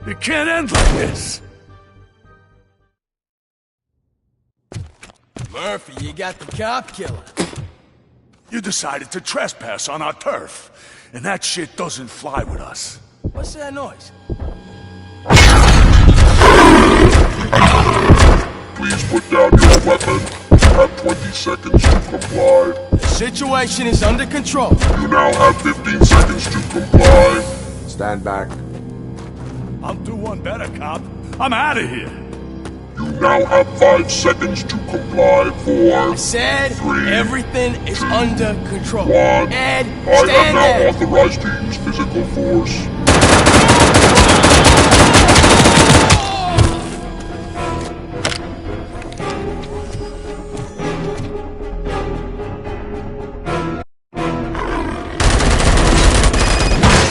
It can't end like this! Murphy, you got the cop killer. You decided to trespass on our turf, and that shit doesn't fly with us. What's that noise? Please put down your weapon. You have 20 seconds to comply. The situation is under control. You now have 15 seconds to comply. Stand back. I'll do one better, cop. I'm out of here. You now have 5 seconds to comply. 4, I said 3, everything is under control. 1. Ed, I am stand now there. authorized to use physical force.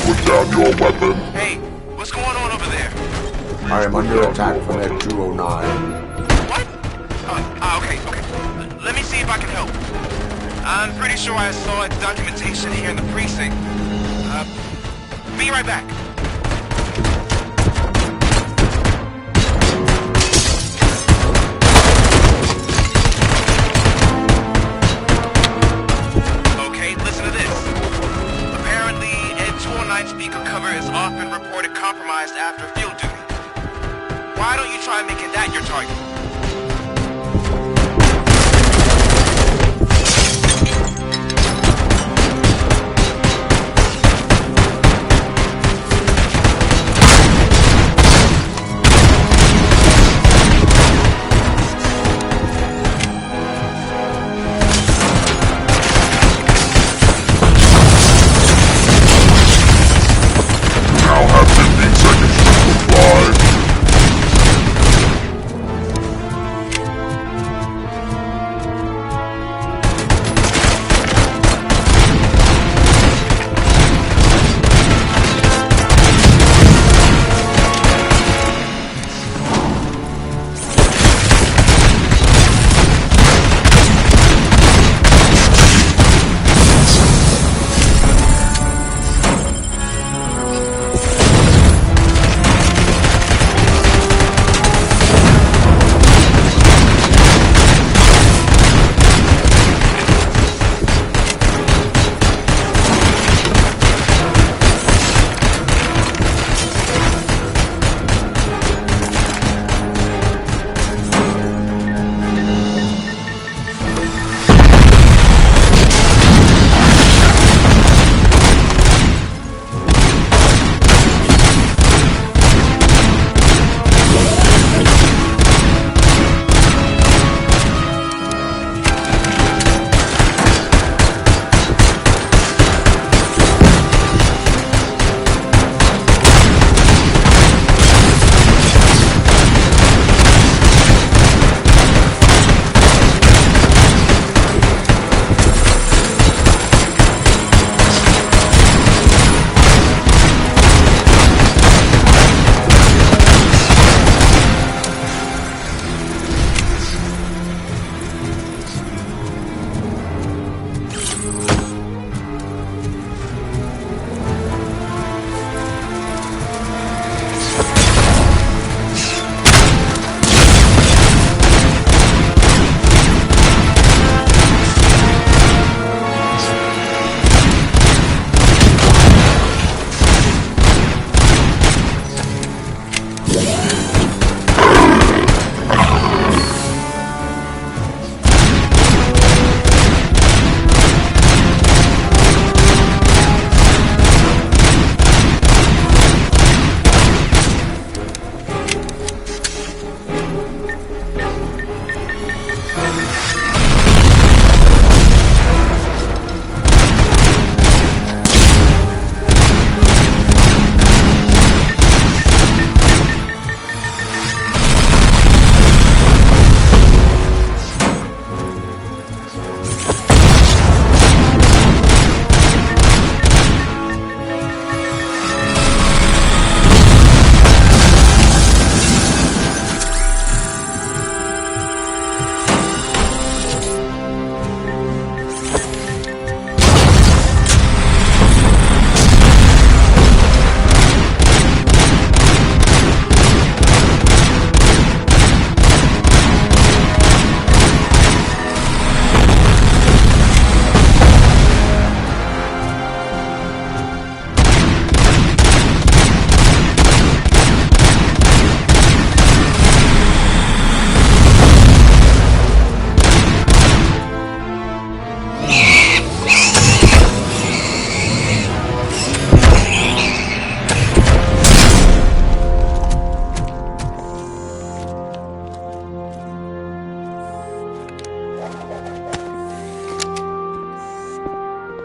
Put down your weapon. Hey, what's going on over there? I am under attack from Ed 209. What? Okay. Let me see if I can help. I'm pretty sure I saw documentation here in the precinct. Be right back. Okay, listen to this. Apparently, Ed 209 speaker cover is often reported compromised after field duty. Why don't you try making that your target?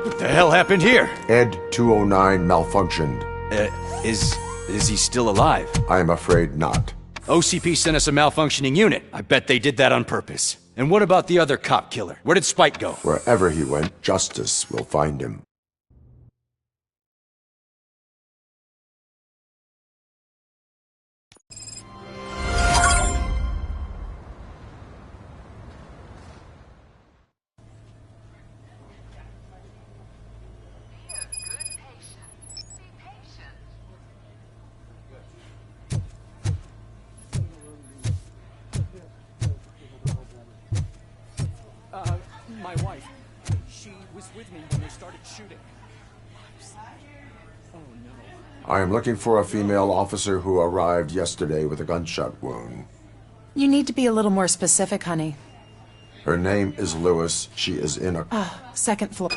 What the hell happened here? Ed 209 malfunctioned. Is he still alive? I am afraid not. OCP sent us a malfunctioning unit. I bet they did that on purpose. And what about the other cop killer? Where did Spike go? Wherever he went, justice will find him. My wife. She was with me when they started shooting. Oh no. I am looking for a female officer who arrived yesterday with a gunshot wound. You need to be a little more specific, honey. Her name is Lewis. She is in a... Second floor.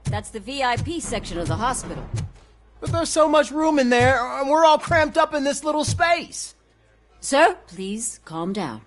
That's the VIP section of the hospital. But there's so much room in there, and we're all cramped up in this little space. Sir, please calm down.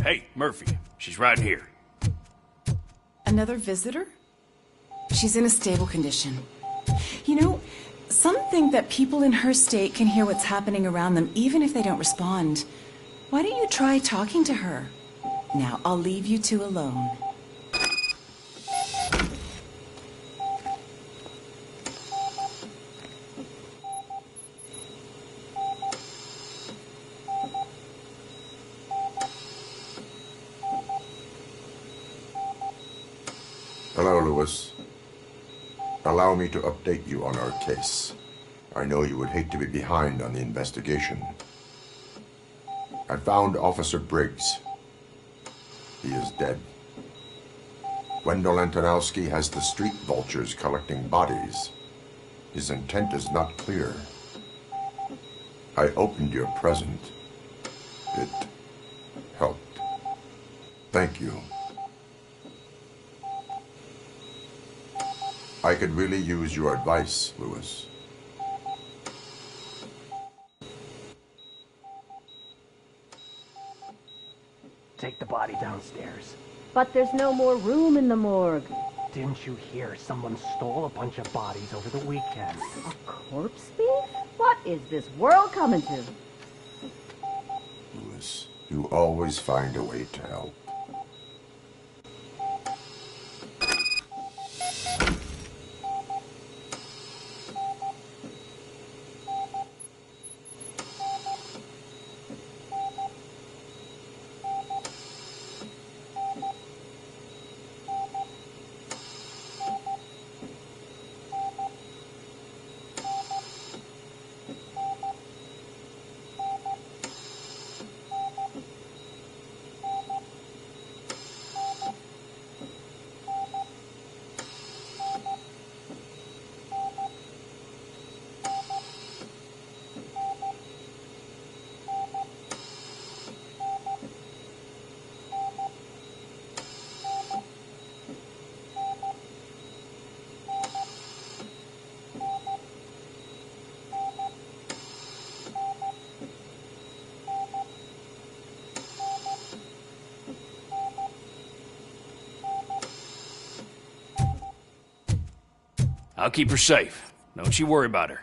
Hey, Murphy. She's right here. Another visitor? She's in a stable condition. You know, some think that people in her state can hear what's happening around them even if they don't respond. Why don't you try talking to her? Now, I'll leave you two alone. Hello, Lewis. Allow me to update you on our case. I know you would hate to be behind on the investigation. I found Officer Briggs. He is dead. Wendell Antonowski has the street vultures collecting bodies. His intent is not clear. I opened your present. It helped. Thank you. I could really use your advice, Lewis. Take the body downstairs. But there's no more room in the morgue. Didn't you hear someone stole a bunch of bodies over the weekend? A corpse thief? What is this world coming to? Lewis, you always find a way to help. I'll keep her safe. Don't you worry about her.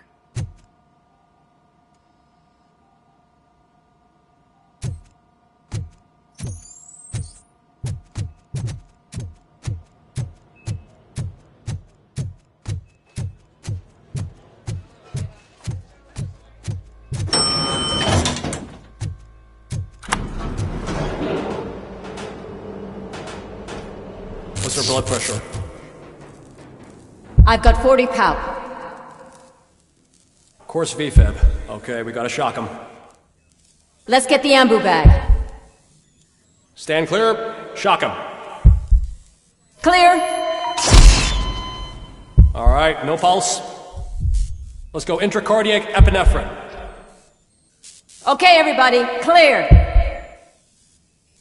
blood pressure? I've got 40 pow. Course VFib. Okay, we gotta shock him. Let's get the ambu bag. Stand clear. Shock him. Clear. All right, no pulse. Let's go intracardiac epinephrine. Okay, everybody, clear.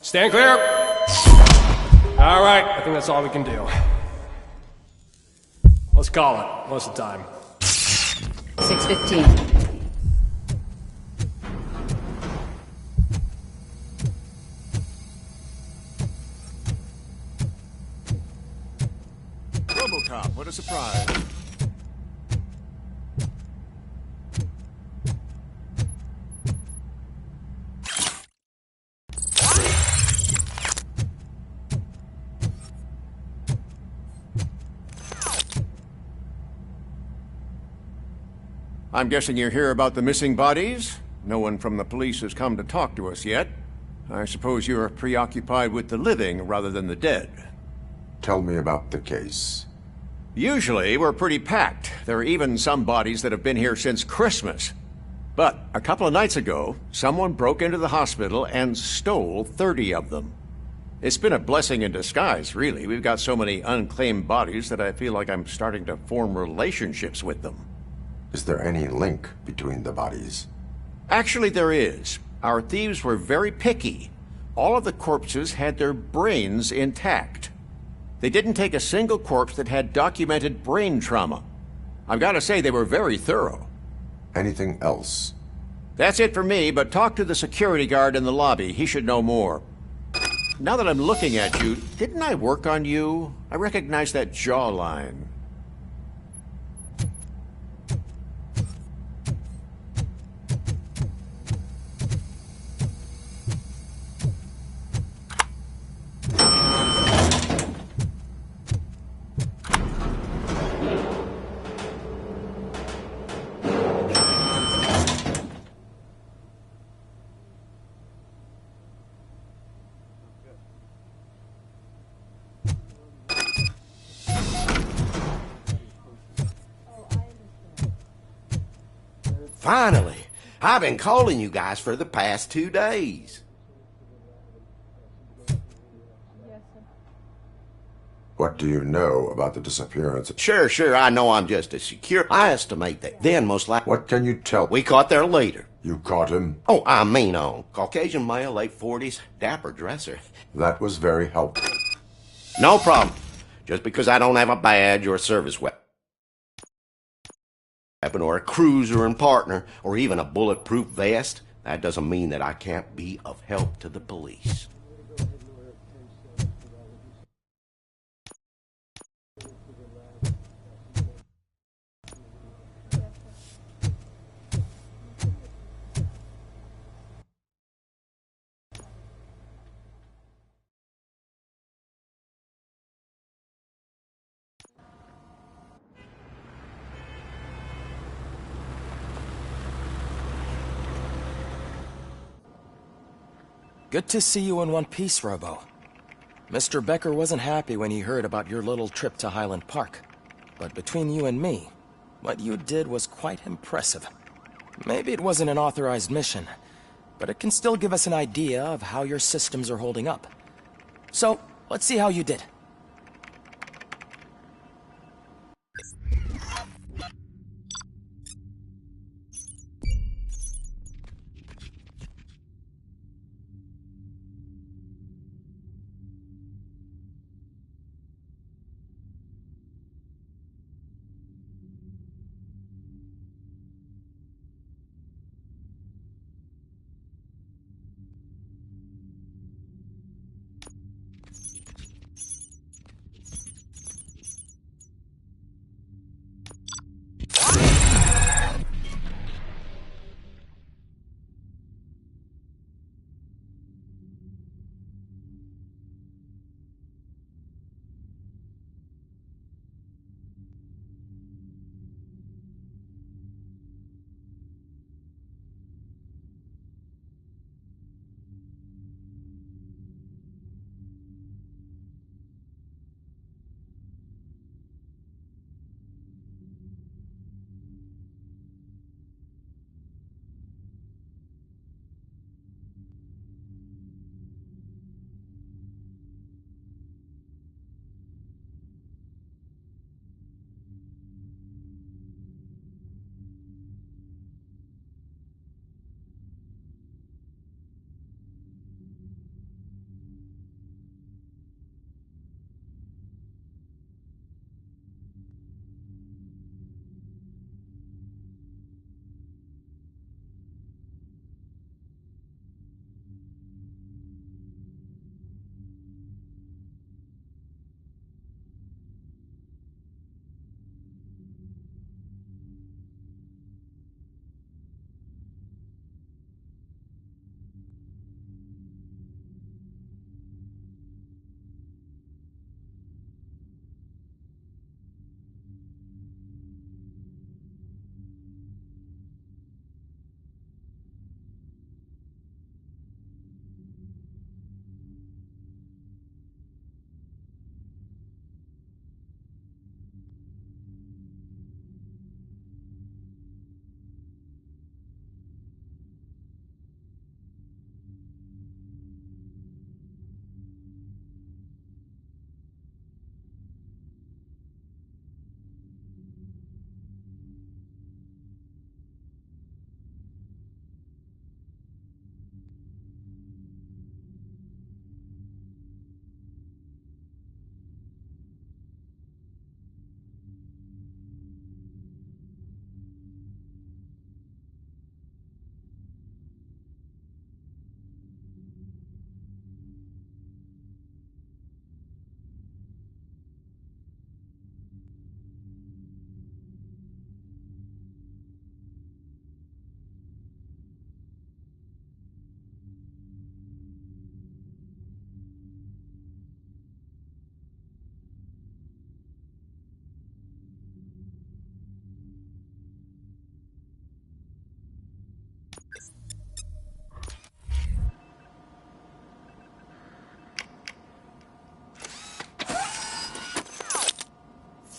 Stand clear. All right, I think that's all we can do. Let's call it. What's the time? 6:15. RoboCop, what a surprise. I'm guessing you're here about the missing bodies? No one from the police has come to talk to us yet. I suppose you're preoccupied with the living rather than the dead. Tell me about the case. Usually, we're pretty packed. There are even some bodies that have been here since Christmas. But a couple of nights ago, someone broke into the hospital and stole 30 of them. It's been a blessing in disguise, really. We've got so many unclaimed bodies that I feel like I'm starting to form relationships with them. Is there any link between the bodies? Actually, there is. Our thieves were very picky. All of the corpses had their brains intact. They didn't take a single corpse that had documented brain trauma. I've got to say, they were very thorough. Anything else? That's it for me, but talk to the security guard in the lobby. He should know more. Now that I'm looking at you, didn't I work on you? I recognize that jawline. Finally! I've been calling you guys for the past 2 days. What do you know about the disappearance? Sure, I know I'm just a secure. I estimate that then most likely... What can you tell? We caught their leader. You caught him? Oh, I mean on. Caucasian male, late 40s, dapper dresser. That was very helpful. No problem. Just because I don't have a badge or a service weapon, or a cruiser and partner, or even a bulletproof vest, that doesn't mean that I can't be of help to the police. Good to see you in one piece, Robo. Mr. Becker wasn't happy when he heard about your little trip to Highland Park. But between you and me, what you did was quite impressive. Maybe it wasn't an authorized mission, but it can still give us an idea of how your systems are holding up. So, let's see how you did.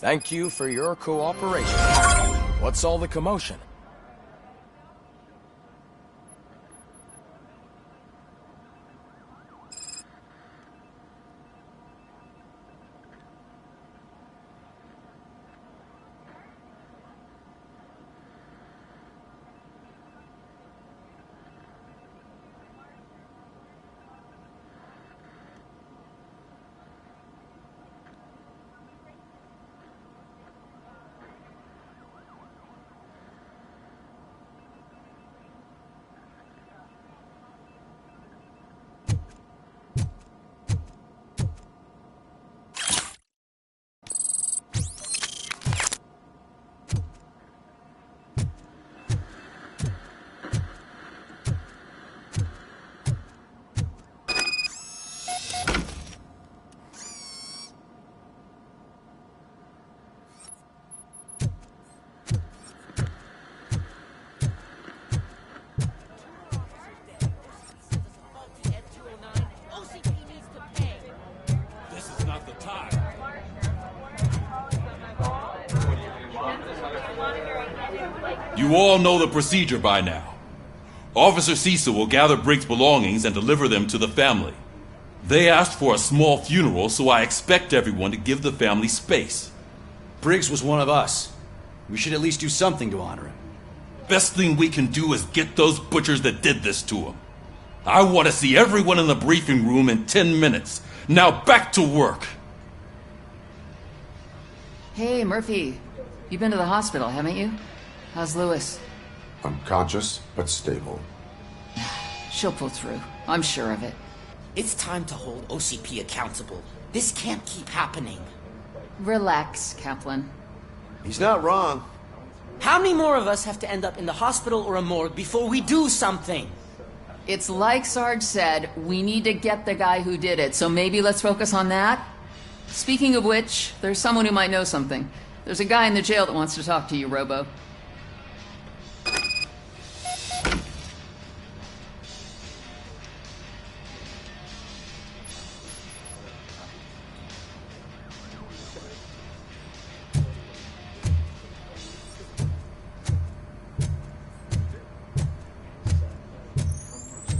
Thank you for your cooperation. What's all the commotion? You all know the procedure by now. Officer Cecil will gather Briggs' belongings and deliver them to the family. They asked for a small funeral, so I expect everyone to give the family space. Briggs was one of us. We should at least do something to honor him. Best thing we can do is get those butchers that did this to him. I want to see everyone in the briefing room in 10 minutes. Now back to work. Hey, Murphy. You've been to the hospital, haven't you? How's Lewis? Unconscious, but stable. She'll pull through. I'm sure of it. It's time to hold OCP accountable. This can't keep happening. Relax, Kaplan. He's not wrong. How many more of us have to end up in the hospital or a morgue before we do something? It's like Sarge said, we need to get the guy who did it, so maybe let's focus on that? Speaking of which, there's someone who might know something. There's a guy in the jail that wants to talk to you, Robo.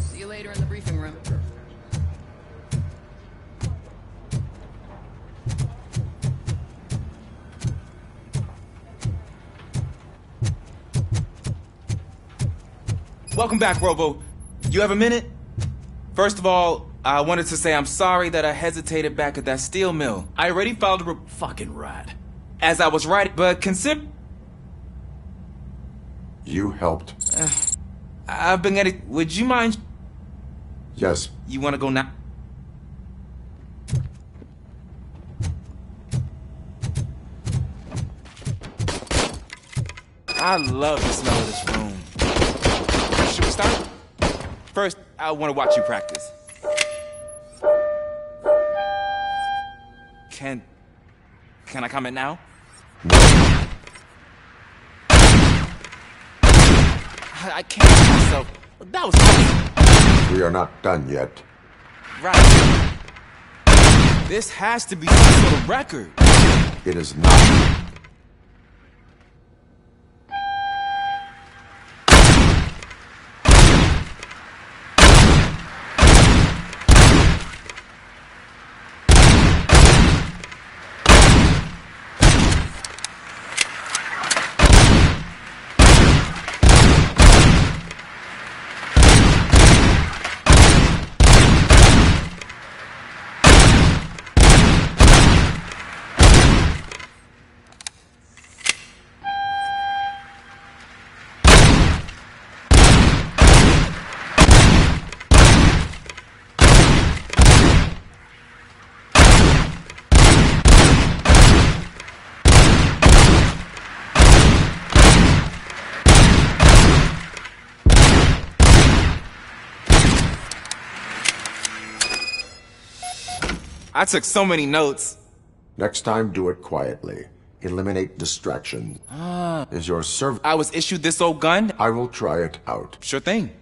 See you later in the briefing room. Welcome back, Robo. You have a minute? First of all, I wanted to say I'm sorry that I hesitated back at that steel mill. I already filed a fucking rat. As I was writing, but consider... You helped. I've been getting... Would you mind... Yes. You want to go now? I love the smell of this room. Should we start? First, I want to watch you practice. Can I comment now? I can't help myself. That was awesome. We are not done yet. Right. This has to be some sort of record. It is not. I took so many notes. Next time, do it quietly. Eliminate distraction. Is your serv... I was issued this old gun? I will try it out. Sure thing.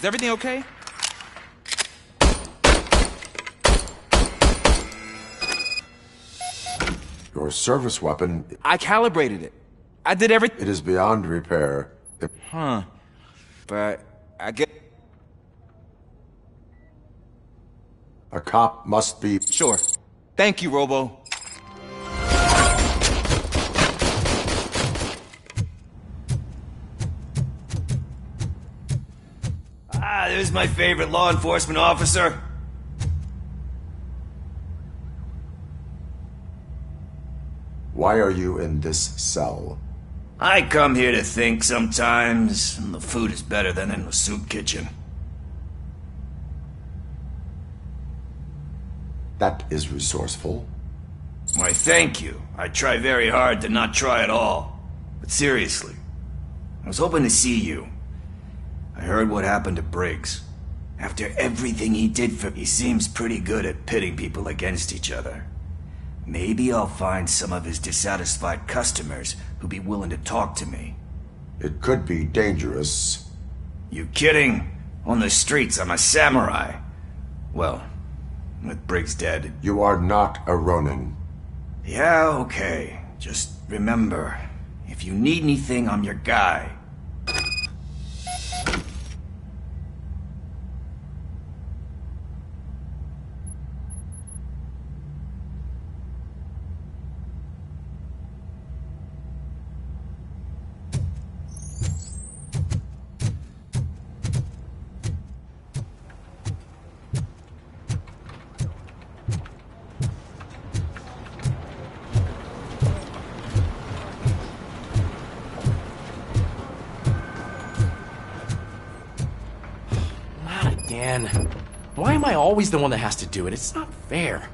Is everything okay? Your service weapon... I calibrated it. I did everything. It is beyond repair. Huh. But I get... A cop must be... Sure. Thank you, Robo. Ah, there's my favorite law enforcement officer. Why are you in this cell? I come here to think sometimes, and the food is better than in the soup kitchen. That is resourceful. Why, thank you. I try very hard to not try at all. But seriously, I was hoping to see you. I heard what happened to Briggs. After everything he did for me, he seems pretty good at pitting people against each other. Maybe I'll find some of his dissatisfied customers who'd be willing to talk to me. It could be dangerous. You kidding? On the streets, I'm a samurai. Well, with Briggs dead. You are not a Ronin. Yeah, okay. Just remember, if you need anything, I'm your guy. Why am I always the one that has to do it? It's not fair.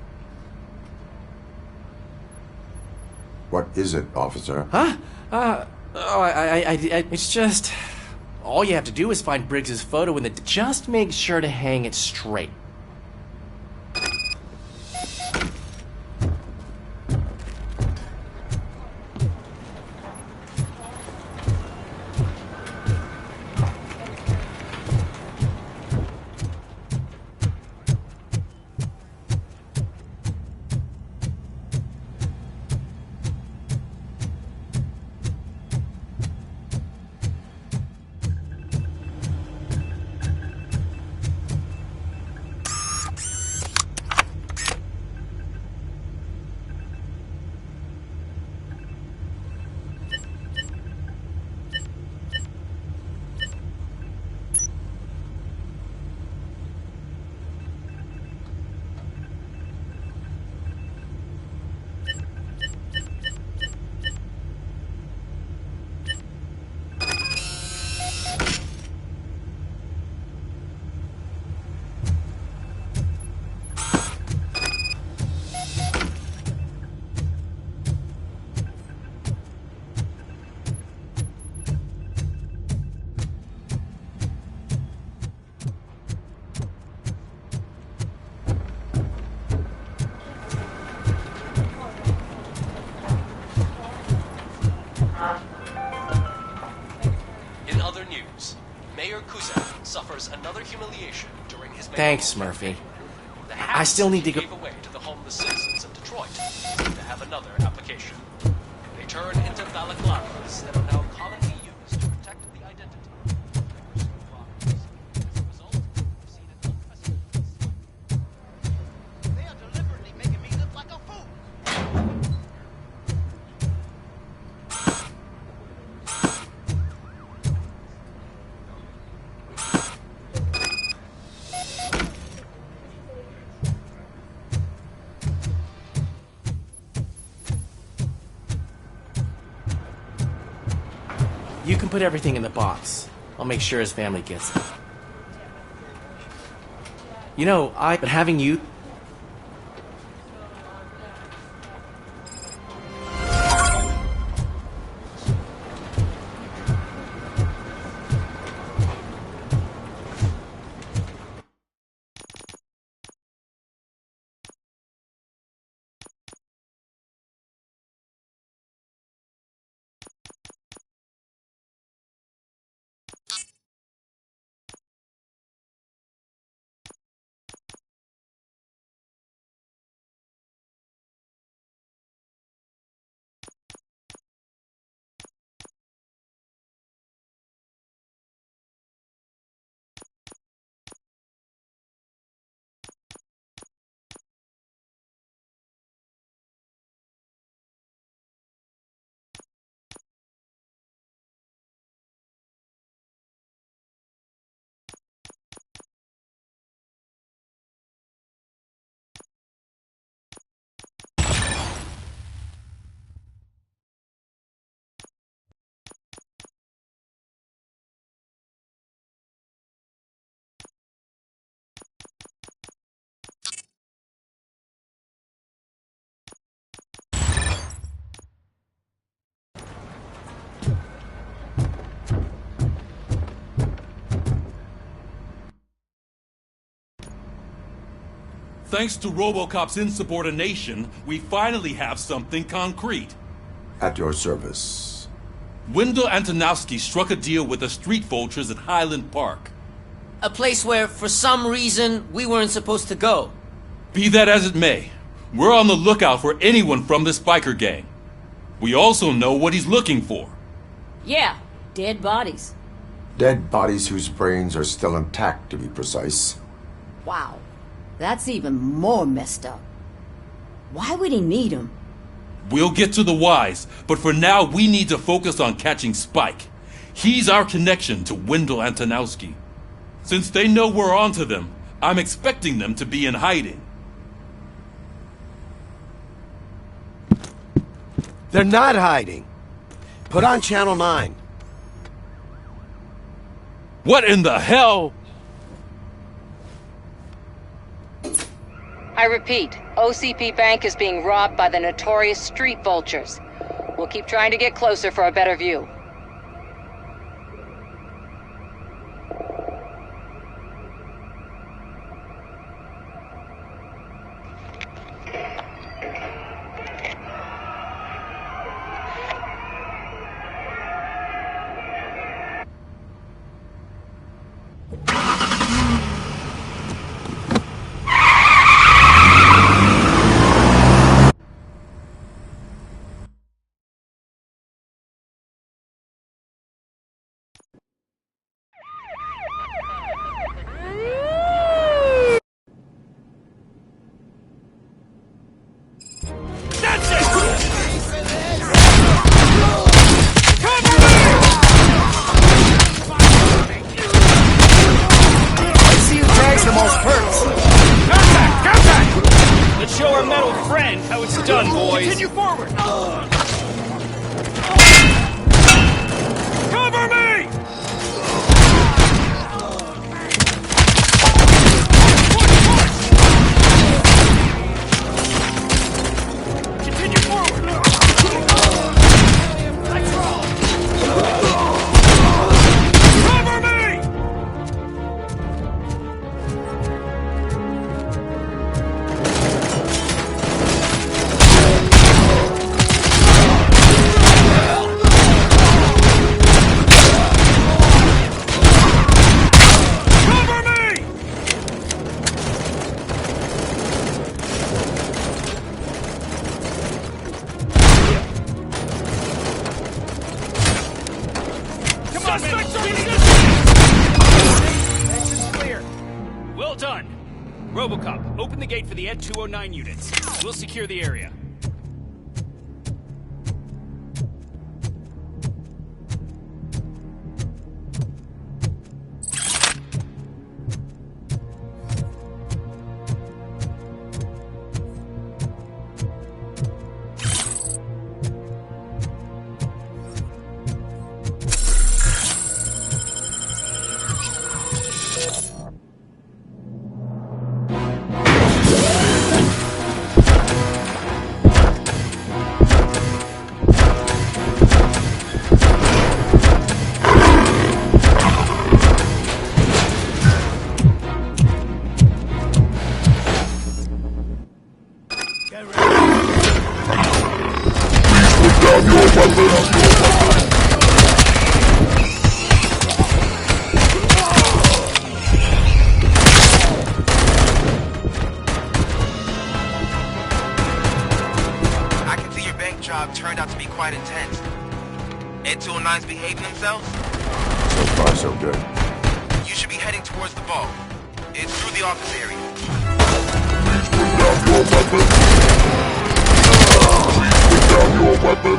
What is it, officer? Huh? It's just... All you have to do is find Briggs's photo and just make sure to hang it straight. Thanks, Murphy. I still need to go... Gave away to the homeless citizens of Detroit to have another application. They turn into balaclavas that are now commonly used to protect the identity. They are deliberately making me look like a fool. You can put everything in the box. I'll make sure his family gets it. You know, I've been having you... Thanks to RoboCop's insubordination, we finally have something concrete. At your service. Wendell Antonowski struck a deal with the street vultures at Highland Park. A place where, for some reason, we weren't supposed to go. Be that as it may, we're on the lookout for anyone from this biker gang. We also know what he's looking for. Yeah, dead bodies. Dead bodies whose brains are still intact, to be precise. Wow, that's even more messed up. Why would he need them? We'll get to the whys, but for now we need to focus on catching Spike. He's our connection to Wendell Antonowski. Since they know we're onto them, I'm expecting them to be in hiding. They're not hiding. Put on Channel 9. What in the hell? I repeat, OCP Bank is being robbed by the notorious street vultures. We'll keep trying to get closer for a better view. Let's show our metal friend how it's done, boys. Continue forward. Cover me! Continue forward. Let's roll. Cover me! Well done. RoboCop, open the gate for the Ed 209 units. We'll secure the area. Turned out to be quite intense. Ed 209's behaving themselves? So far, so good. You should be heading towards the vault. It's through the office area. Please put down your weapon. Please put down your weapon.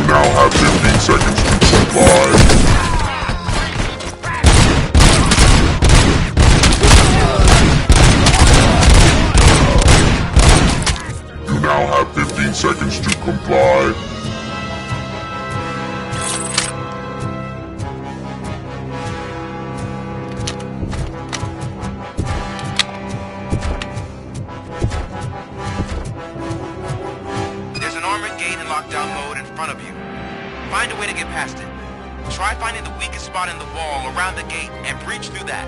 Now have 15 seconds to comply. You now have 15 seconds to comply. front of you. Find a way to get past it. Try finding the weakest spot in the wall around the gate and breach through that.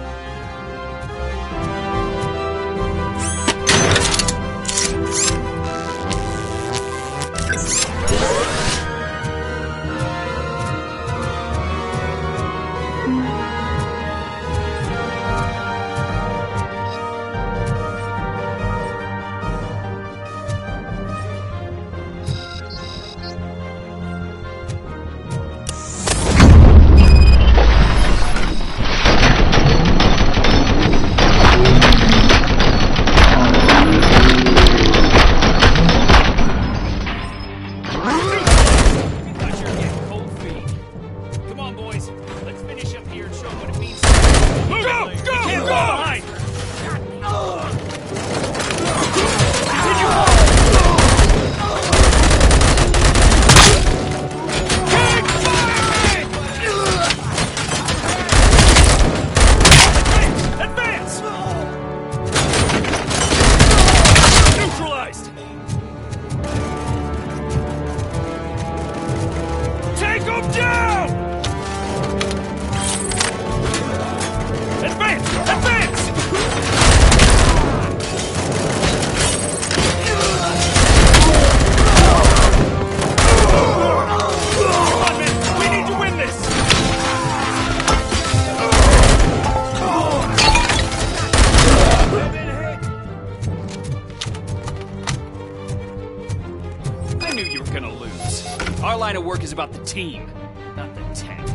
Our line of work is about the team, not the tank.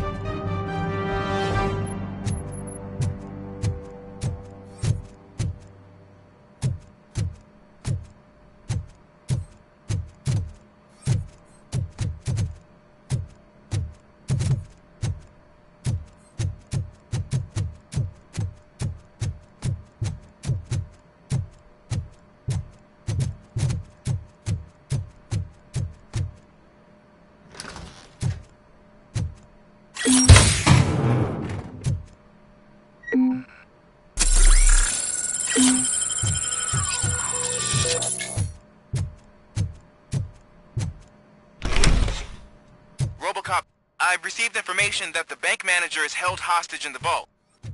RoboCop, I've received information that the bank manager is held hostage in the vault.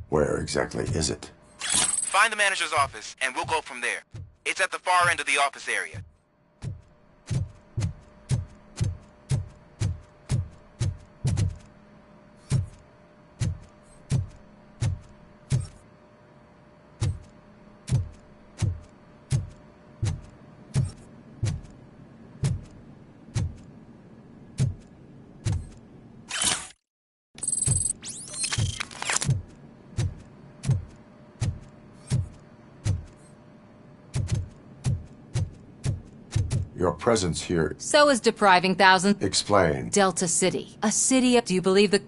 Where exactly is it? Find the manager's office, and we'll go from there. It's at the far end of the office area. Your presence here... So is depriving thousands... Explain. Delta City. A city of... Do you believe the...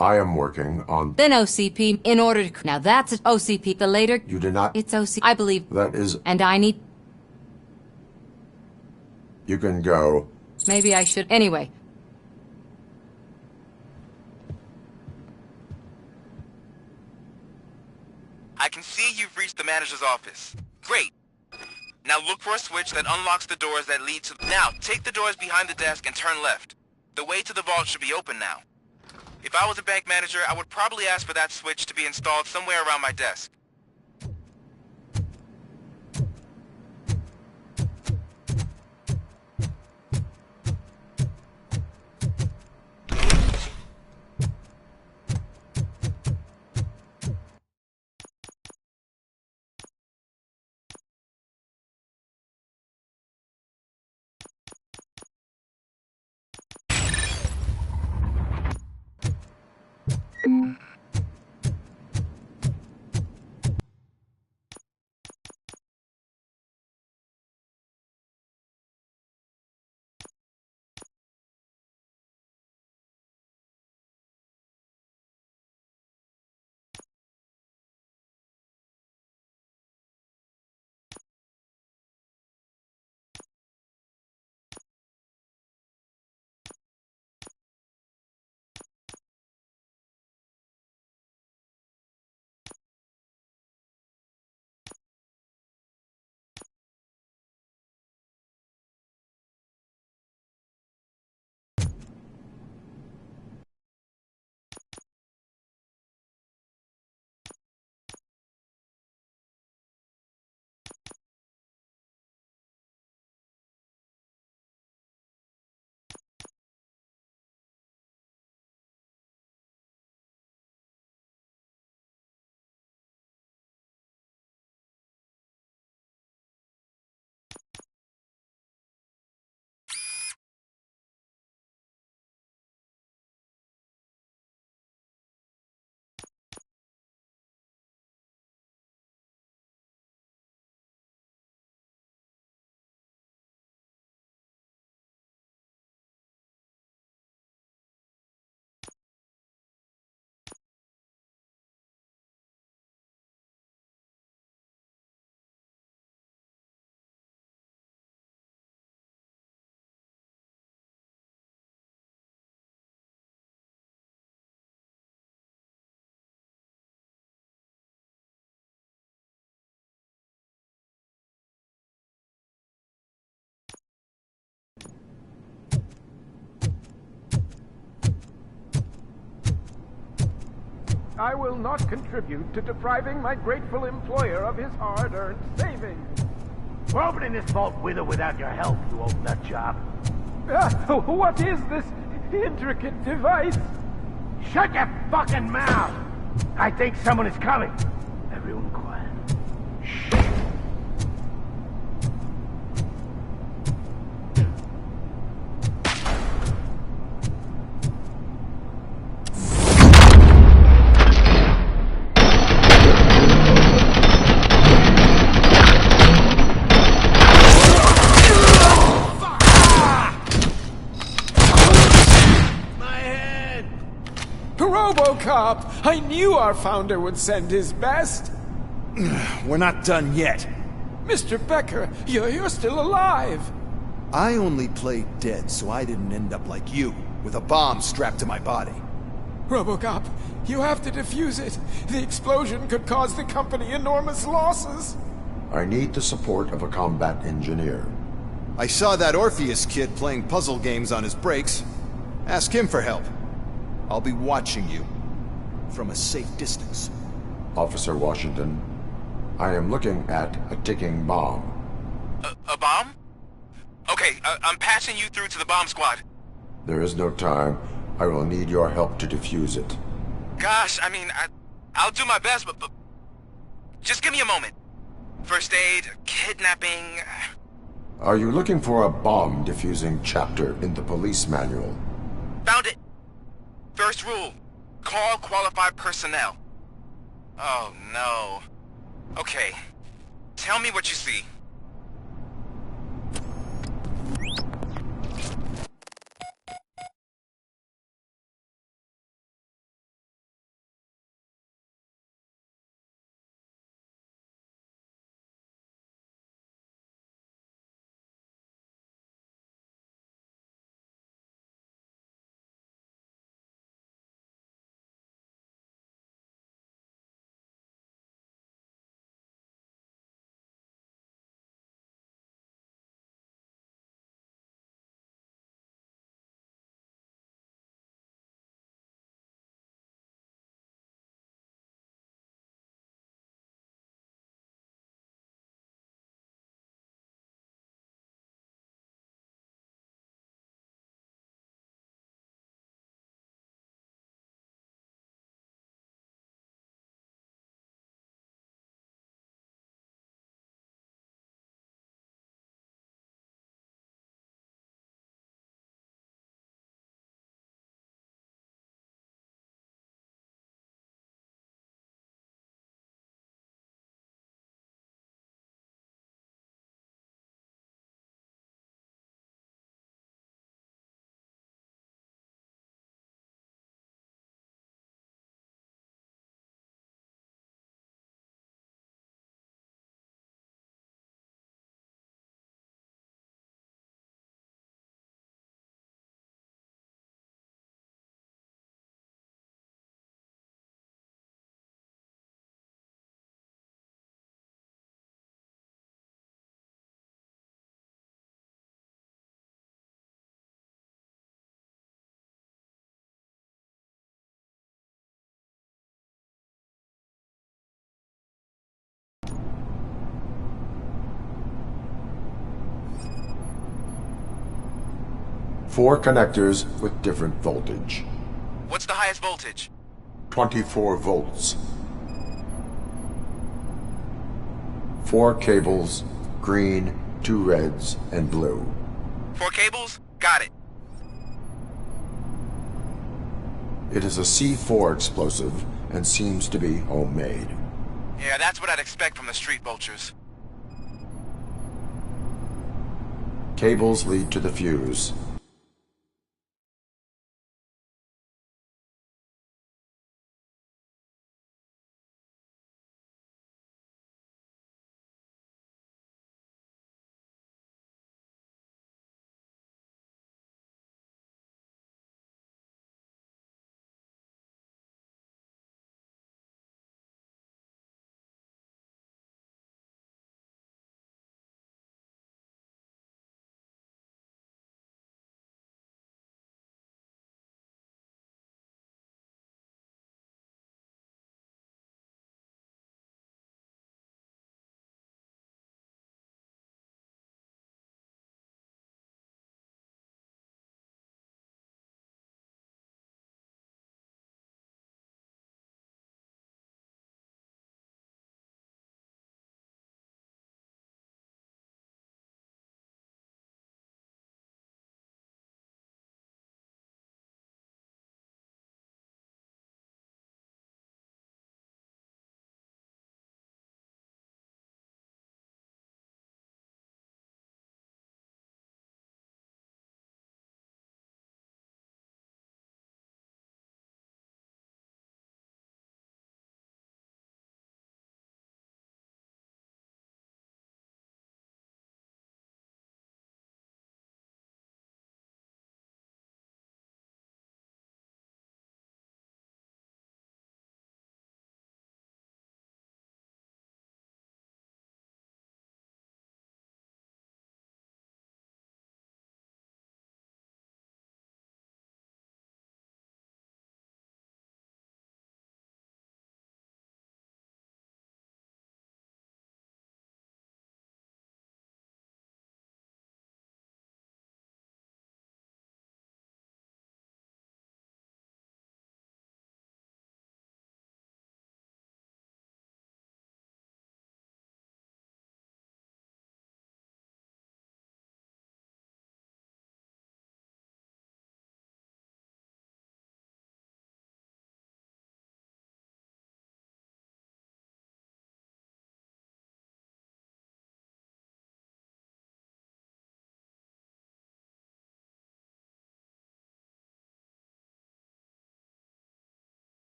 I am working on... Then OCP, in order to... Now that's a OCP. The later... You did not... It's OCP. I believe... That is... And I need... You can go. Maybe I should... Anyway. I can see you've reached the manager's office. Great. Now look for a switch that unlocks the doors that lead to... Now, take the doors behind the desk and turn left. The way to the vault should be open now. If I was a bank manager, I would probably ask for that switch to be installed somewhere around my desk. I will not contribute to depriving my grateful employer of his hard-earned savings. We're opening this vault with or without your help, you old nutjob. What is this intricate device? Shut your fucking mouth! I think someone is coming. Everyone quiet. RoboCop! I knew our founder would send his best! We're not done yet. Mr. Becker, you're still alive! I only played dead so I didn't end up like you, with a bomb strapped to my body. RoboCop, you have to defuse it. The explosion could cause the company enormous losses. I need the support of a combat engineer. I saw that Orpheus kid playing puzzle games on his breaks. Ask him for help. I'll be watching you from a safe distance. Officer Washington, I am looking at a ticking bomb. A bomb? Okay, I'm passing you through to the bomb squad. There is no time. I will need your help to defuse it. Gosh, I mean, I'll do my best, but just give me a moment. First aid, kidnapping... Are you looking for a bomb defusing chapter in the police manual? Found it! First rule, call qualified personnel. Oh no. Okay, tell me what you see. Four connectors with different voltage. What's the highest voltage? 24 volts. 4 cables, green, 2 reds, and blue. 4 cables? Got it. It is a C4 explosive and seems to be homemade. Yeah, that's what I'd expect from the street vultures. Cables lead to the fuse.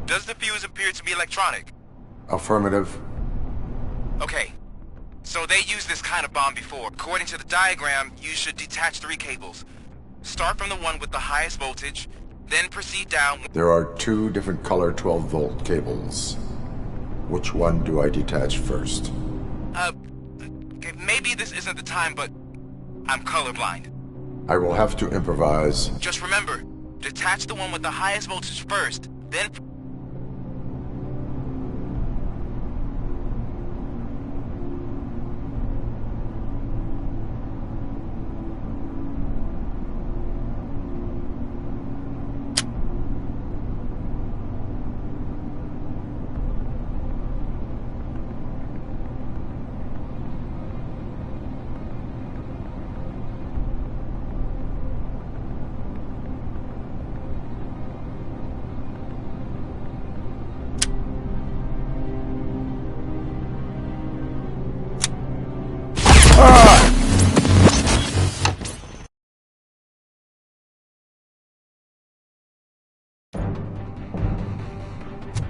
Does the fuse appear to be electronic? Affirmative. Okay. So they used this kind of bomb before. According to the diagram, you should detach 3 cables. Start from the one with the highest voltage, then proceed down. There are 2 different color 12-volt cables. Which one do I detach first? Okay, maybe this isn't the time, but I'm colorblind. I will have to improvise. Just remember, detach the one with the highest voltage first, then...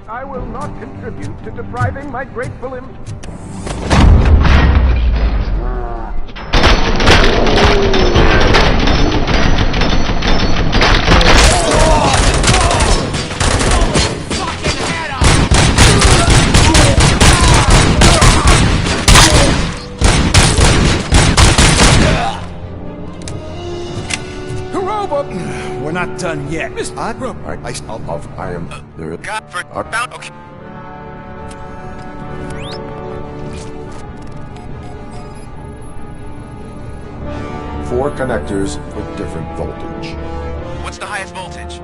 I will not contribute to depriving my grateful Robo! We're not done yet. I am there. Okay. Four connectors with different voltage. What's the highest voltage?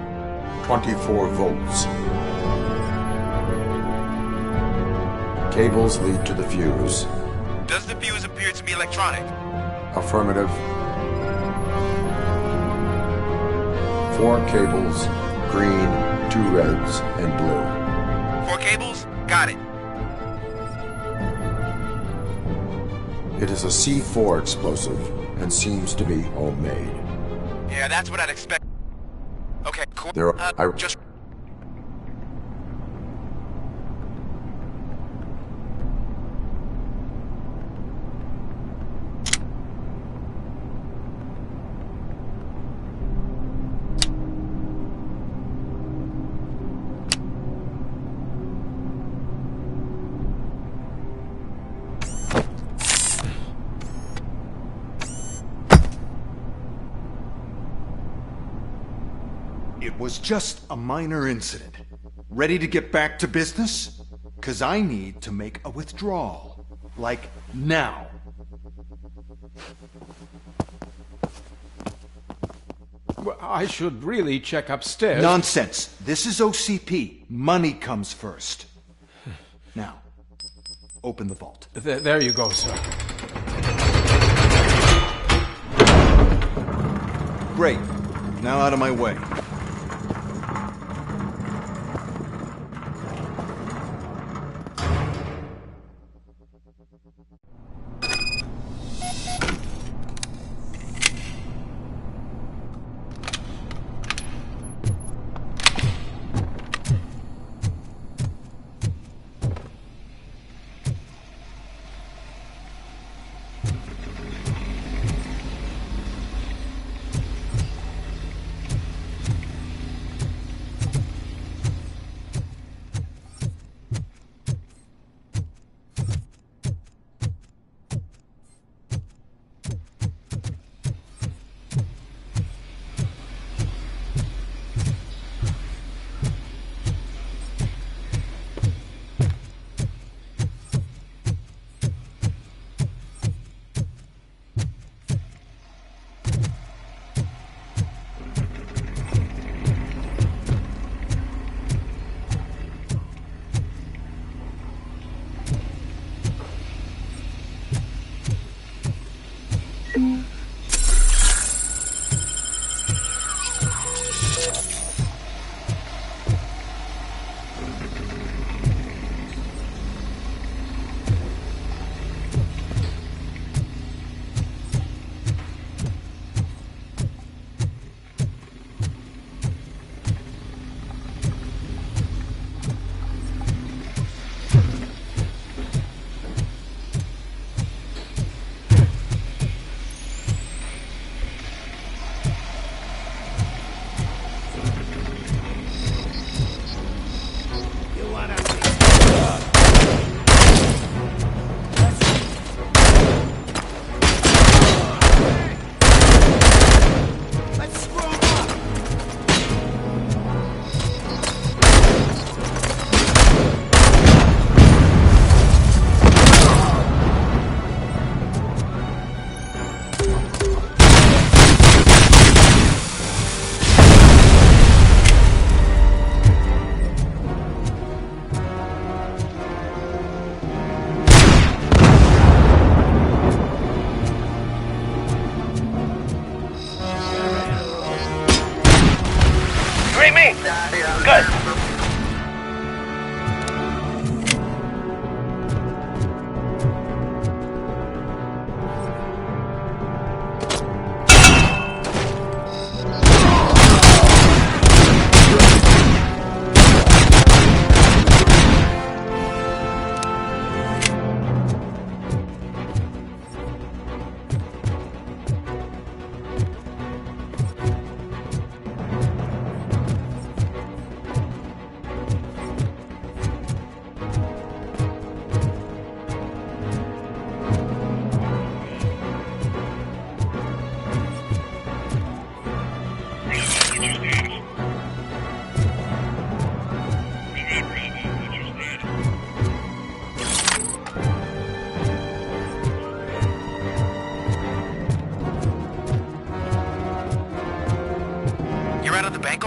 24 volts. Cables lead to the fuse. Does the fuse appear to be electronic? Affirmative. 4 cables, green, 2 reds, and blue. 4 cables? Got it. It is a C4 explosive and seems to be homemade. Yeah, that's what I'd expect. Okay, cool. Just... It was just a minor incident. Ready to get back to business? 'Cause I need to make a withdrawal. Like, now. Well, I should really check upstairs. Nonsense. This is OCP. Money comes first. Now, open the vault. There you go, sir. Great. Now out of my way.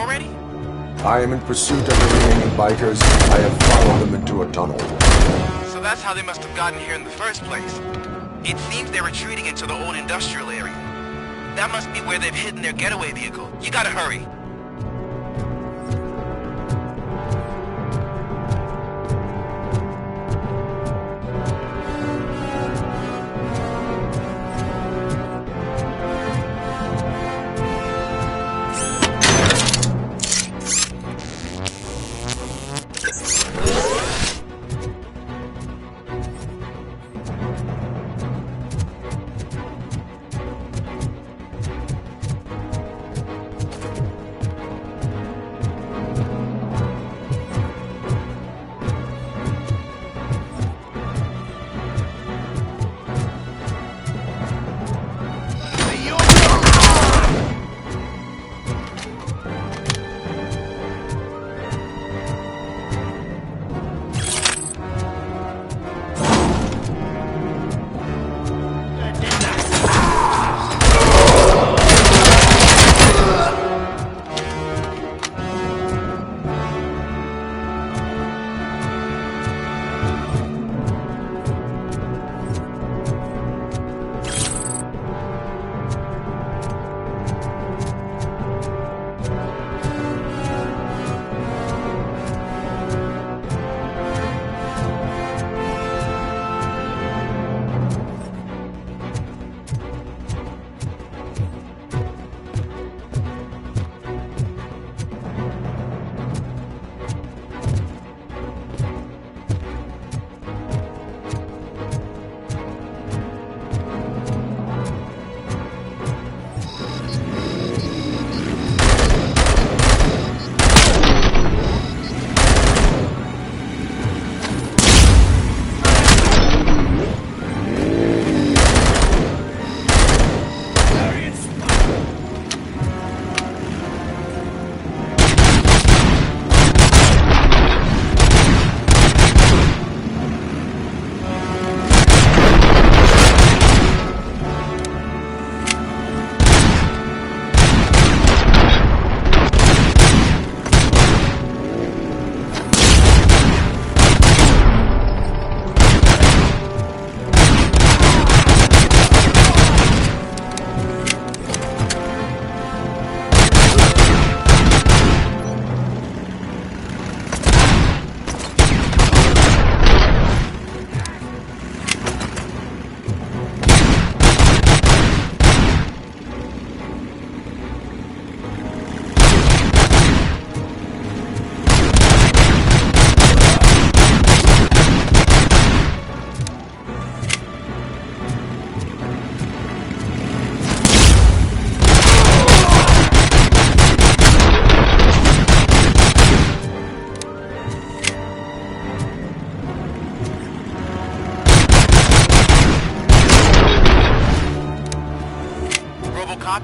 already? I am in pursuit of the remaining bikers. I have followed them into a tunnel. So that's how they must have gotten here in the first place. It seems they're retreating into the old industrial area. That must be where they've hidden their getaway vehicle. You gotta hurry.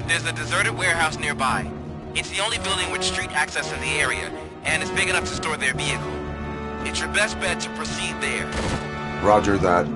There's a deserted warehouse nearby. It's the only building with street access in the area, and it's big enough to store their vehicle. It's your best bet to proceed there. Roger that.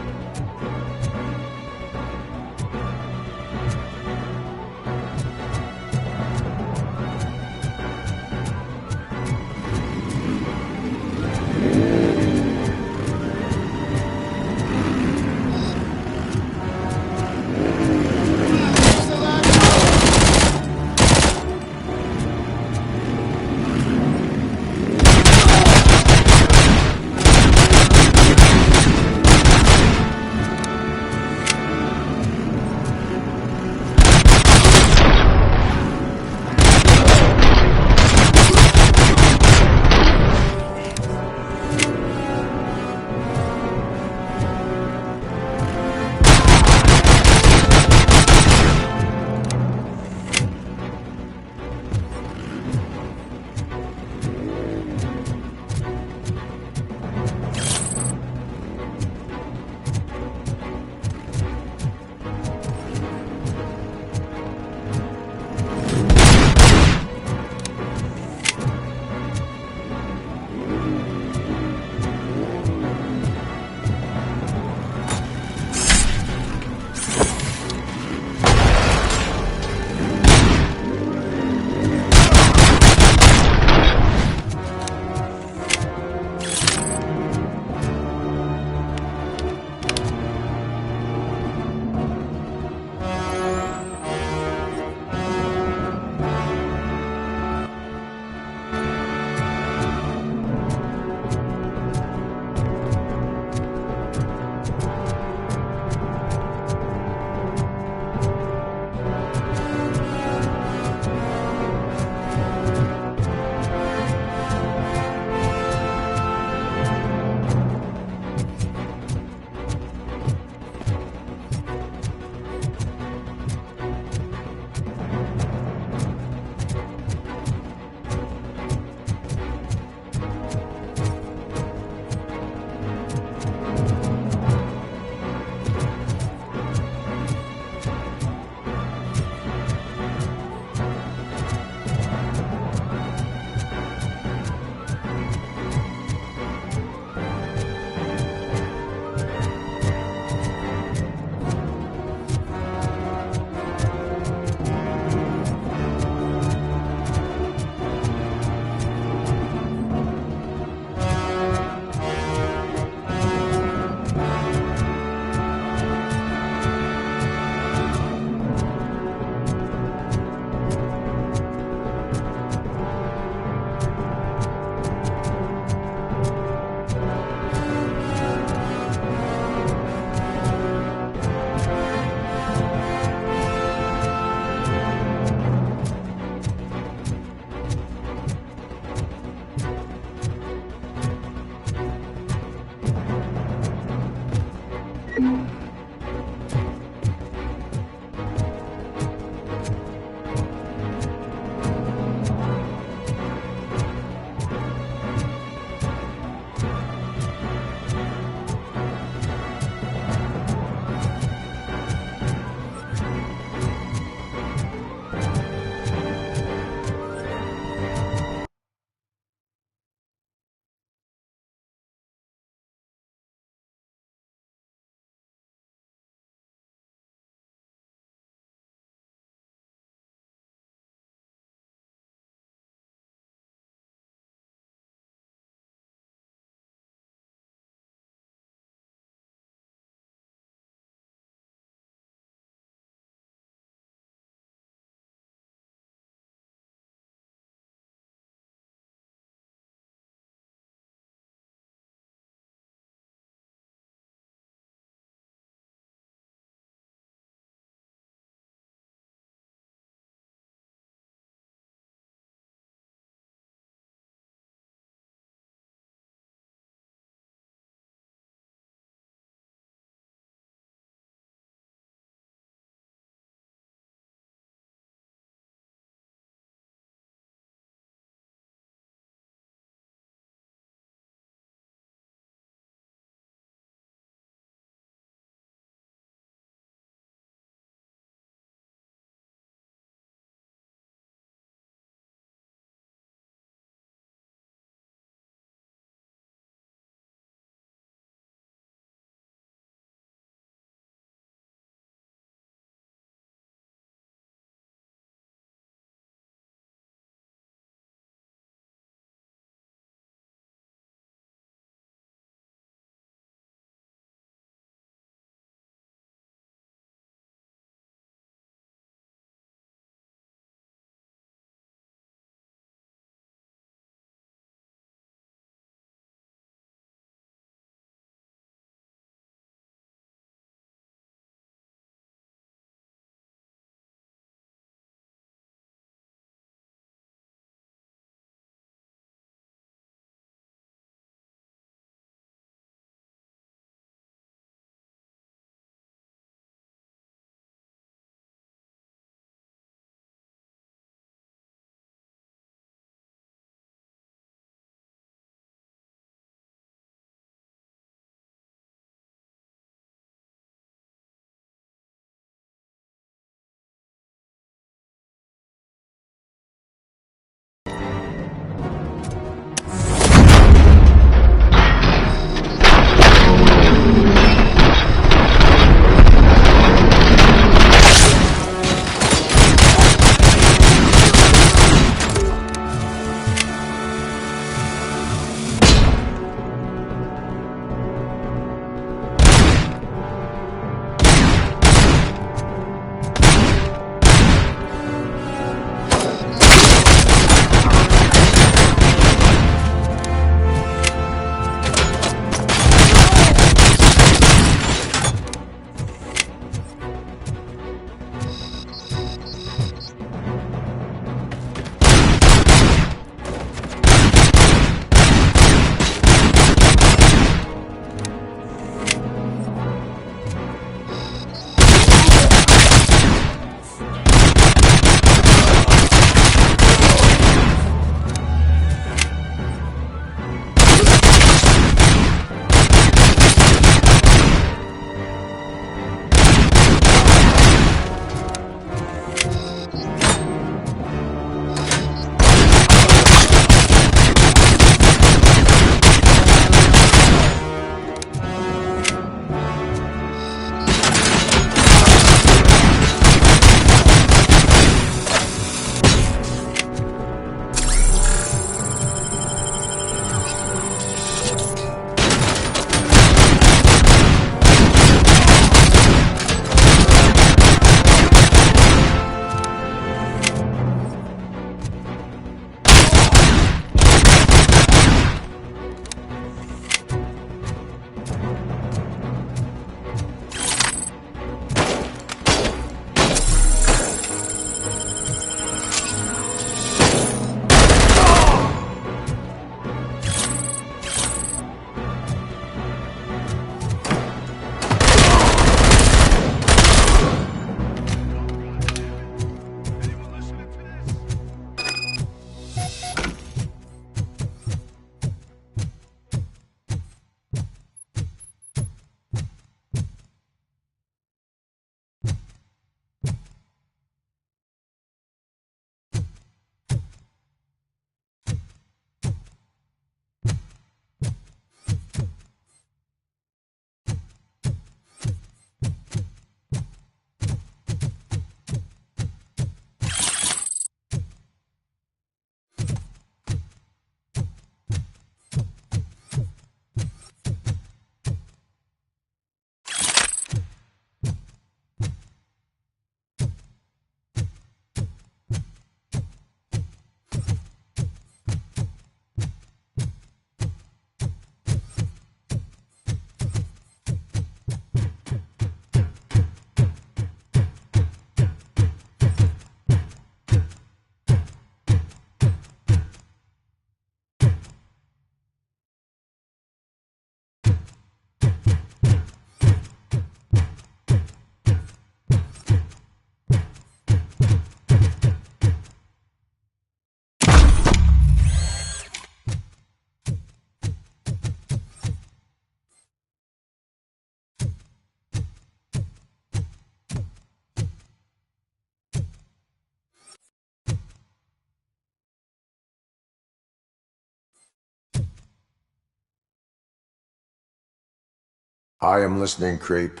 I am listening, Creep.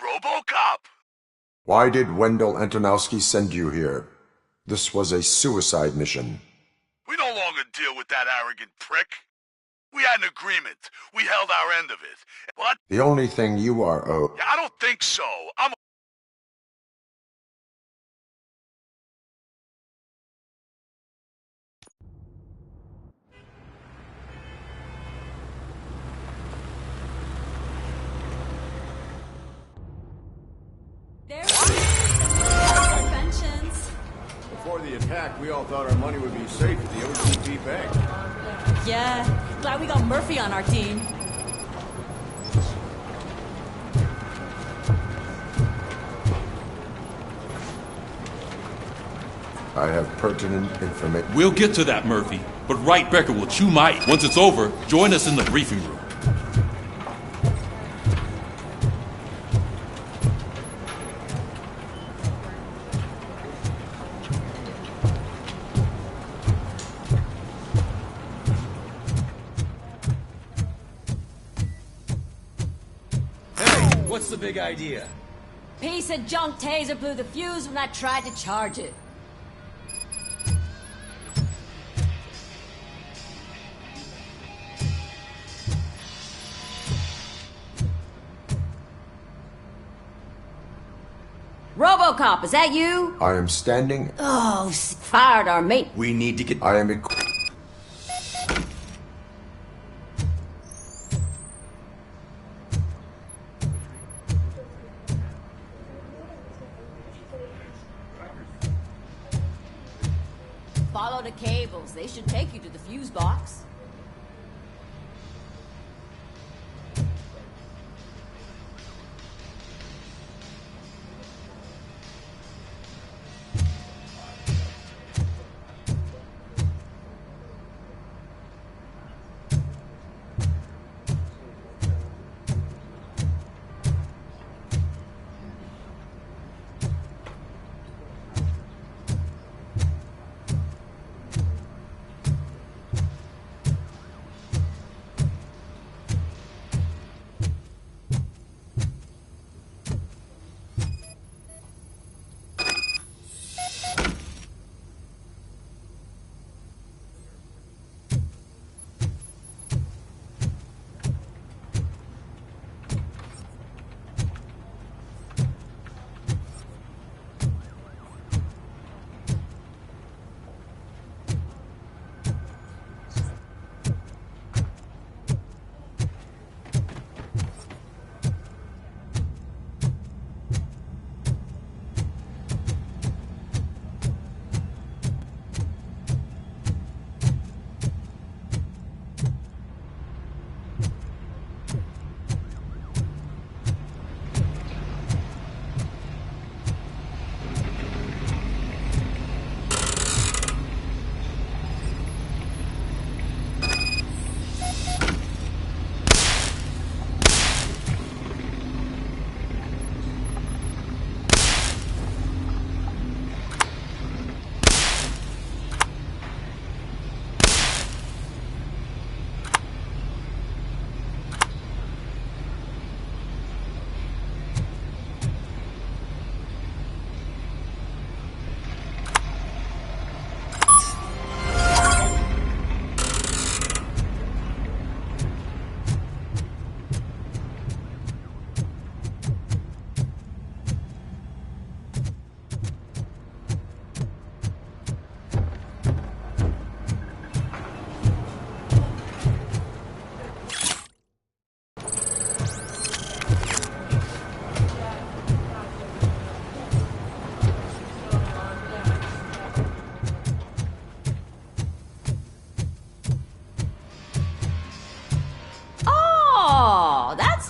RoboCop! Why did Wendell Antonowski send you here? This was a suicide mission. We no longer deal with that arrogant prick. We had an agreement. We held our end of it. What? The only thing you are owed. I don't think so. I'm... Before the attack, we all thought our money would be safe at the OCP Bank. Yeah, glad we got Murphy on our team. I have pertinent information. We'll get to that, Murphy. But Wright Becker will chew my... Once it's over, join us in the briefing room. What's the big idea? Piece of junk taser blew the fuse when I tried to charge it. RoboCop, is that you? I am standing. Oh, fired our mate. We need to get... I am equipped. Follow the cables. They should take you to the fuse box.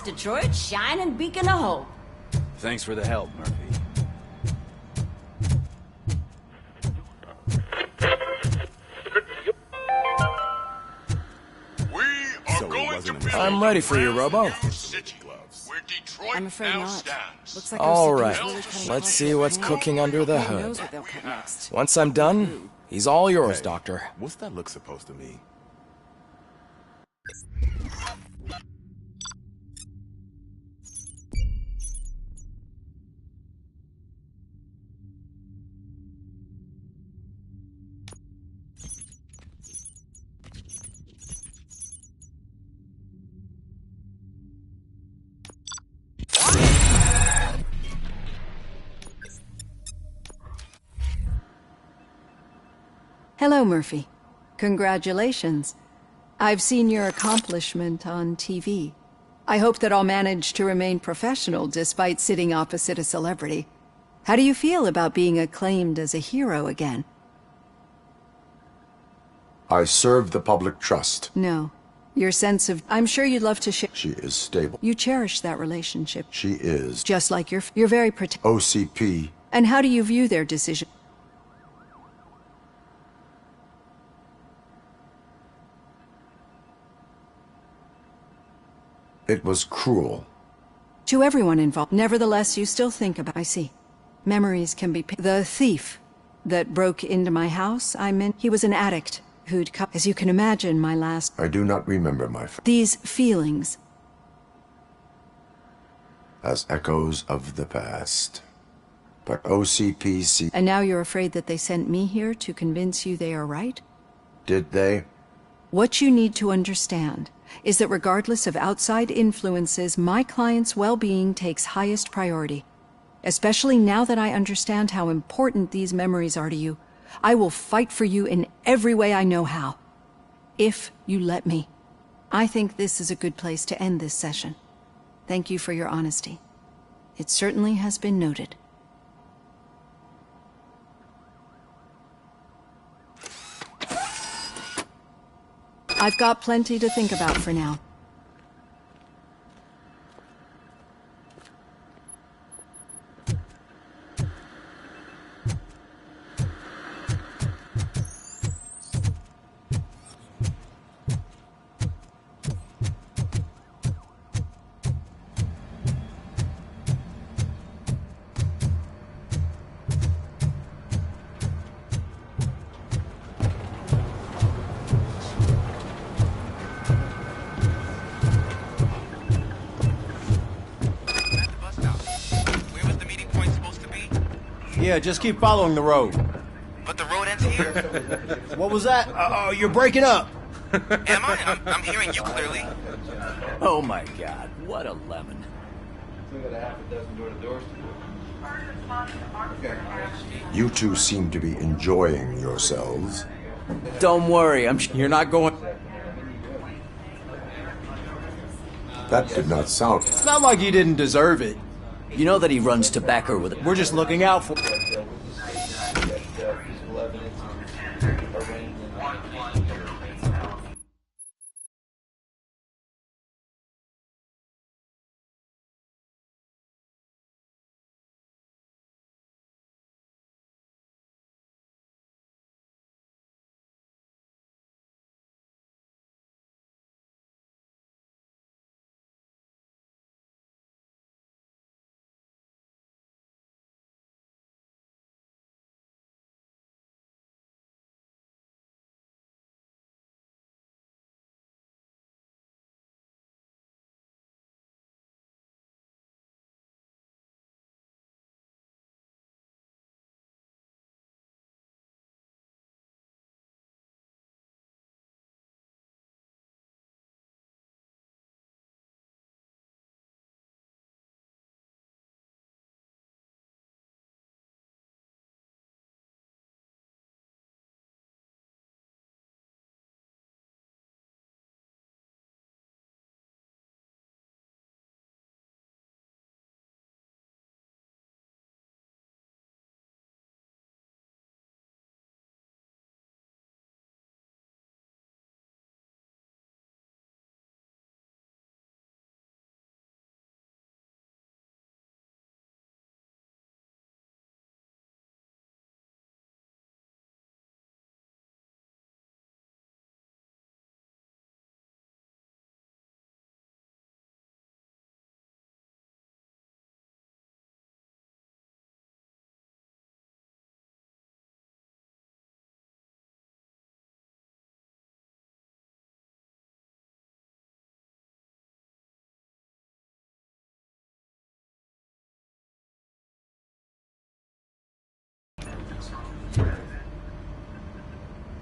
Detroit's shining beacon of hope. Thanks for the help, Murphy. We are going to build I'm ready for you, Robo. city where Detroit I'm afraid now not. stands. Looks like All OCP is right, really cutting let's costs see what's right now. cooking under the Who hood. knows what they'll cut next. Once I'm done, he's all yours, Doctor. What's that look supposed to mean? Hello, Murphy. Congratulations. I've seen your accomplishment on TV. I hope that I'll manage to remain professional despite sitting opposite a celebrity. How do you feel about being acclaimed as a hero again? I serve the public trust. No. Your sense of... I'm sure you'd love to share... She is stable. You cherish that relationship. She is. Just like you're very OCP. And how do you view their decision? It was cruel. To everyone involved. Nevertheless, you still think about... I see. Memories can be... The thief that broke into my house, I meant... He was an addict who'd come... As you can imagine, my last... I do not remember my... These feelings... as echoes of the past. But OCPC... And now you're afraid that they sent me here to convince you they are right? Did they? What you need to understand is that regardless of outside influences, my client's well-being takes highest priority. Especially now that I understand how important these memories are to you. I will fight for you in every way I know how. If you let me. I think this is a good place to end this session. Thank you for your honesty. It certainly has been noted. I've got plenty to think about for now. Yeah, just keep following the road. But the road ends here. What was that? Uh-oh, you're breaking up. Am I? I'm hearing you clearly. Oh my god, what a lemon. You two seem to be enjoying yourselves. Don't worry, you're not going... That did not sound... It's not like you didn't deserve it. You know that he runs to Becker with it. We're just looking out for...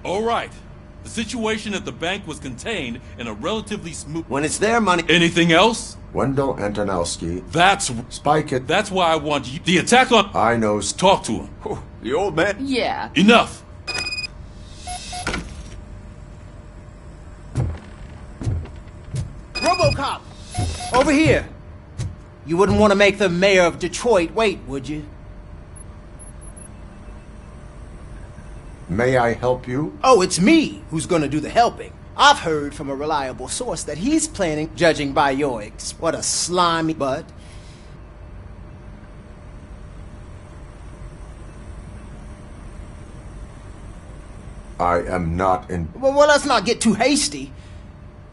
All right. The situation at the bank was contained in a relatively smooth... When it's their money... Anything else? Wendell Antonowski. That's... Spike it. That's why I want you... The attack on... I know... Talk to him. The old man? Yeah. Enough! over here. You wouldn't want to make the mayor of Detroit wait, would you? May I help you? Oh, it's me who's gonna do the helping. I've heard from a reliable source that he's planning, judging by your what a slimy butt. I am not in... Well, let's not get too hasty.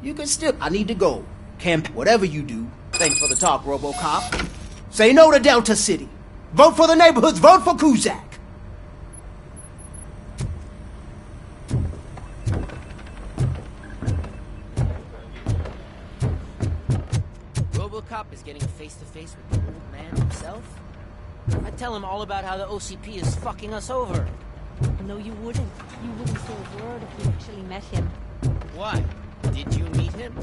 You can still... I need to go. Camp, whatever you do. Thanks for the talk, RoboCop. Say no to Delta City. Vote for the neighborhoods. Vote for Kuzak. RoboCop is getting face-to-face with the old man himself? I'd tell him all about how the OCP is fucking us over. No, you wouldn't. You wouldn't say a word if you actually met him. Why? Did you meet him?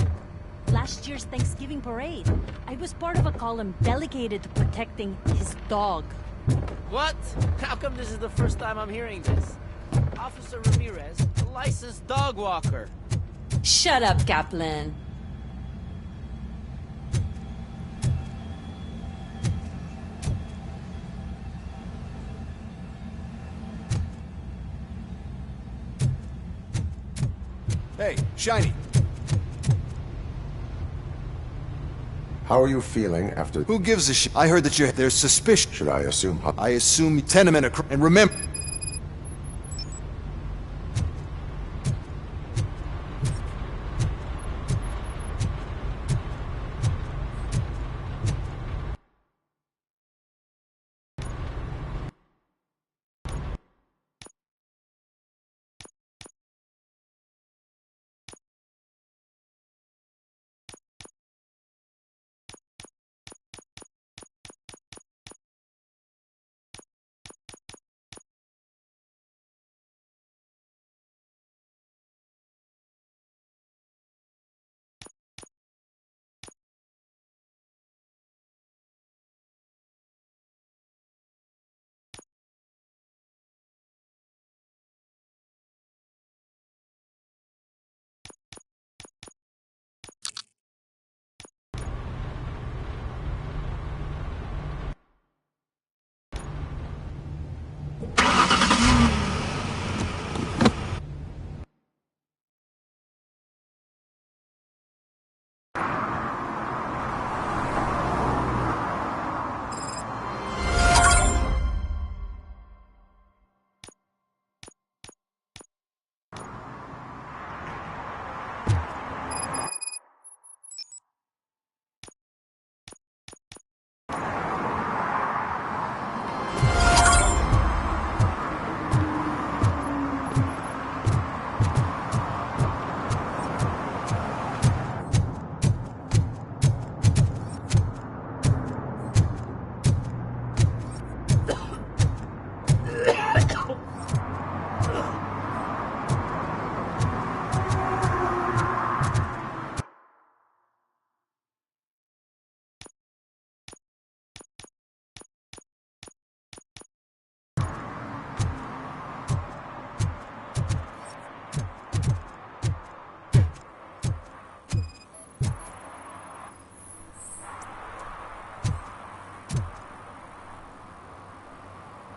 Last year's Thanksgiving parade, I was part of a column delegated to protecting his dog. What? How come this is the first time I'm hearing this? Officer Ramirez, a licensed dog walker. Shut up, Kaplan. Hey, Shiny. How are you feeling after... Who gives a shit? I heard that there's suspicion. Should I assume... I assume tenement and remember...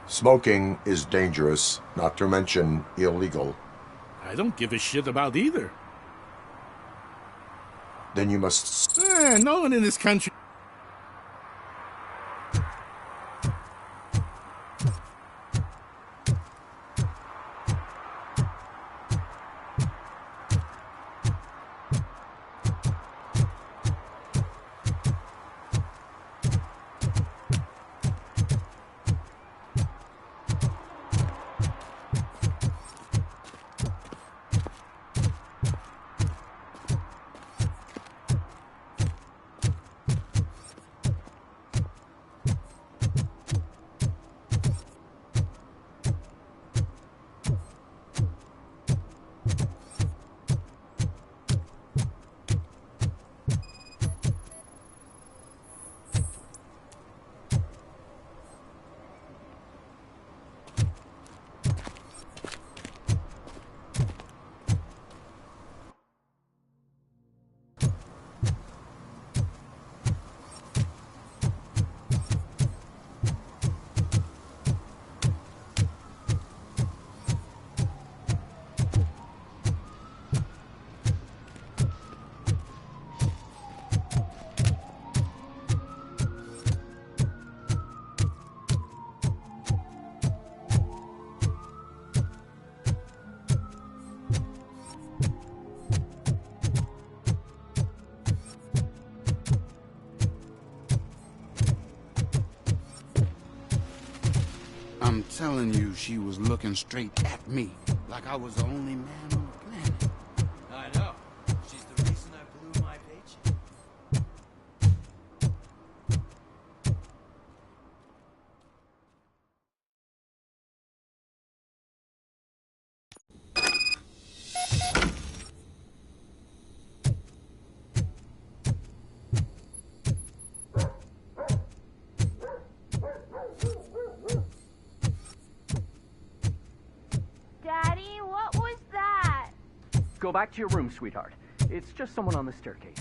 Smoking is dangerous, not to mention illegal. I don't give a shit about either. Then you must... No one in this country... telling you, she was looking straight at me, like I was the only man on the planet. I know. She's the reason I blew my paycheck. Daddy, what was that? Go back to your room, sweetheart. It's just someone on the staircase.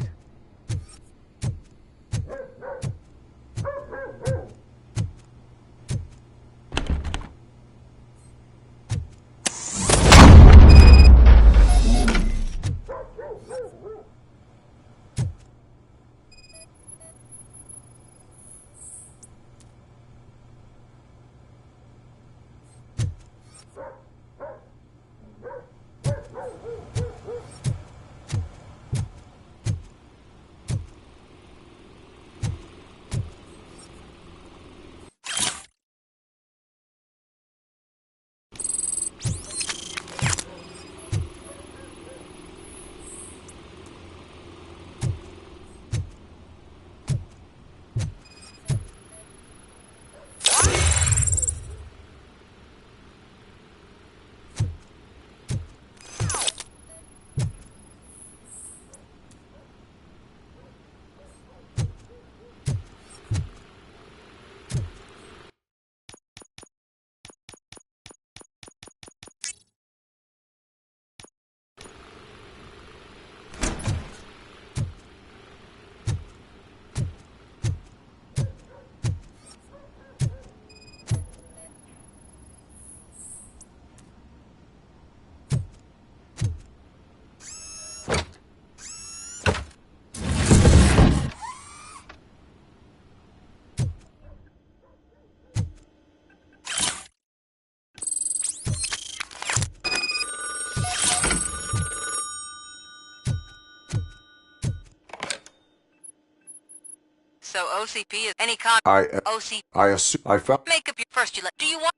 So OCP is any con. OCP. I assume I found Make up your first. Do you want?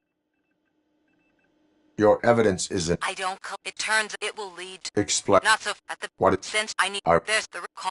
your evidence isn't I don't. It turns. It will lead. To explain not so at the. what it Since I need. I There's the recall.